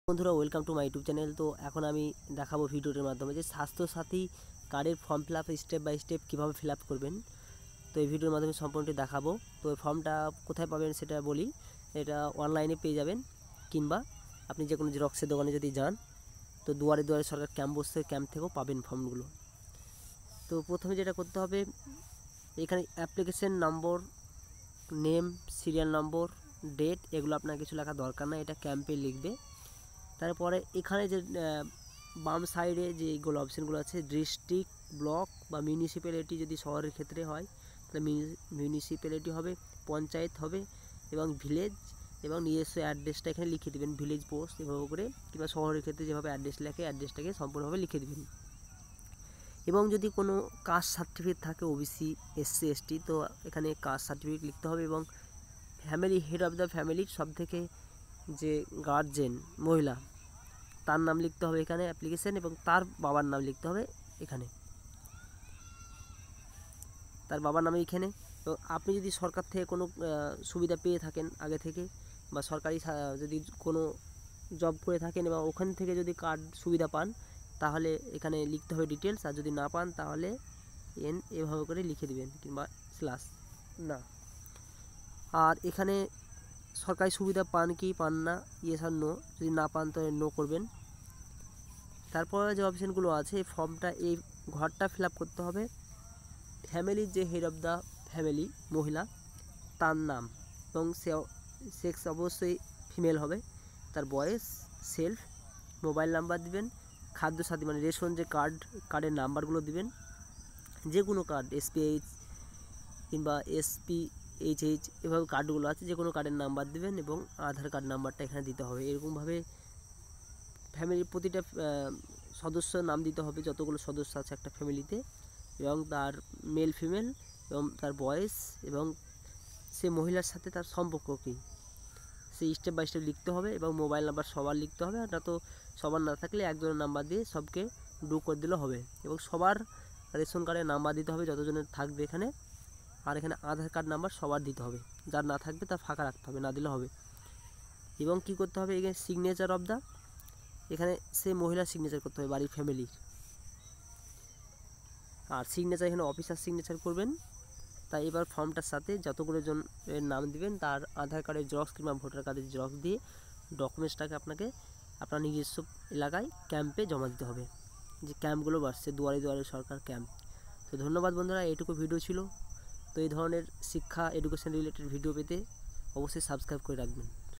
বন্ধুরা welcome to my YouTube channel. তো এখন আমি দেখাবো ভিডিওটির মাধ্যমে যে স্বাস্থ্যসাথী কার্ডের form fill up step by step কীভাবে ফিল আপ করবেন। তো এই ভিডিওর মাধ্যমে সম্পূর্ণটি দেখাবো। তো এই ফর্মটা কোথায় পাবেন সেটা বলি। এটা অনলাইনে পেয়ে যাবেন, কিংবা আপনি যে কোনো জেরক্সের দোকানে যদি যান, তো দুয়ারে দুয়ারে সরকার ক্যাম্প বসছে, ক্যাম্প থেকেও পাবেন ফর্মগুলো। তো প্রথমে যেটা করতে হবে, এখানে application number, name, serial number, date, এগুলো আপনার কিছু লেখা দরকার না, এটা ক্যাম্পে লিখবে। তারপরে এখানে যে বাম সাইডে যে এইগুলো অপশানগুলো আছে, ডিস্ট্রিক্ট, ব্লক বা মিউনিসিপ্যালিটি, যদি শহরের ক্ষেত্রে হয় তাহলে মিউনিসিপ্যালিটি হবে, পঞ্চায়েত হবে, এবং ভিলেজ, এবং নিজস্ব অ্যাড্রেসটা এখানে লিখে দেবেন, ভিলেজ পোস্ট এভাবে করে, কিংবা শহরের ক্ষেত্রে যেভাবে অ্যাড্রেস লেখে অ্যাড্রেসটাকে সম্পূর্ণভাবে লিখে দেবেন। এবং যদি কোনো কাস্ট সার্টিফিকেট থাকে, ওবিসি, এসসি, এসটি, তো এখানে কাস্ট সার্টিফিকেট লিখতে হবে। এবং ফ্যামিলি হেড অফ দ্য ফ্যামিলির সবথেকে যে গার্জেন মহিলা, তার নাম লিখতে হবে এখানে অ্যাপ্লিকেশন, এবং তার বাবার নাম লিখতে হবে এখানে, তার বাবার নামে এখানে। তো আপনি যদি সরকার থেকে কোনো সুবিধা পেয়ে থাকেন আগে থেকে, বা সরকারি যদি কোনো জব করে থাকেন এবং ওখান থেকে যদি কার্ড সুবিধা পান, তাহলে এখানে লিখতে হবে ডিটেলস। আর যদি না পান তাহলে এভাবে করে লিখে দিবেন, কিংবা স্ল্যাশ না। আর এখানে সরকারি সুবিধা পান কি পান না, ইয়েস আর নো, যদি না পান তো নো করবেন। তারপরে যে অপশানগুলো আছে, এই ফর্মটা, এই ঘরটা ফিল আপ করতে হবে। ফ্যামিলির যে হেড অফ দ্য ফ্যামিলি মহিলা, তার নাম, এবং সেক্স অবশ্যই ফিমেল হবে, তার বয়স, সেলফ, মোবাইল নাম্বার দিবেন, খাদ্য সাথী মানে রেশন যে কার্ডের নাম্বারগুলো দিবেন, যে কোনো কার্ড, এসপিএইচ কিংবা এসপিএইচএইচ, এভাবে কার্ডগুলো আছে, যে কোনো কার্ডের নাম্বার দিবেন, এবং আধার কার্ড নাম্বারটা এখানে দিতে হবে। এরকমভাবে ফ্যামিলির প্রতিটা সদস্য নাম দিতে হবে, যতগুলো সদস্য আছে একটা ফ্যামিলিতে, এবং তার মেল ফিমেল, এবং তার বয়স, এবং সে মহিলার সাথে তার সম্পর্ক কী, সেই স্টেপ বাই স্টেপ লিখতে হবে। এবং মোবাইল নাম্বার সবার লিখতে হবে, এটা তো সবার না থাকলে একজনের নাম্বার দিয়ে সবকে ডু করে দিলে হবে। এবং সবার রেশন কার্ডের নাম্বার দিতে হবে যতজনের থাকবে এখানে। আর এখানে আধার কার্ড নাম্বার সবার দিতে হবে, যার না থাকবে তার ফাঁকা রাখতে হবে, না দিলে হবে। এবং কি করতে হবে, এখানে সিগনেচার অফ দ্য, এখানে সে মহিলার সিগনেচার করতে হবে, বাড়ির ফ্যামিলির। আর সিগনেচার এখানে অফিসার সিগনেচার করবেন। তাই এবার ফর্মটার সাথে যতগুলো জনের নাম দিবেন, তার আধার কার্ডের জেরক্স কিংবা ভোটার কার্ডের জেরক্স দিয়ে ডকুমেন্টসটাকে আপনাকে আপনার নিজস্ব এলাকায় ক্যাম্পে জমা দিতে হবে, যে ক্যাম্পগুলো বাড়ছে, দুয়ারে দুয়ারে সরকার ক্যাম্প। তো ধন্যবাদ বন্ধুরা, এইটুকু ভিডিও ছিল। তো এই ধরনের শিক্ষা, এডুকেশন রিলেটেড ভিডিও পেতে অবশ্যই সাবস্ক্রাইব করে রাখবেন।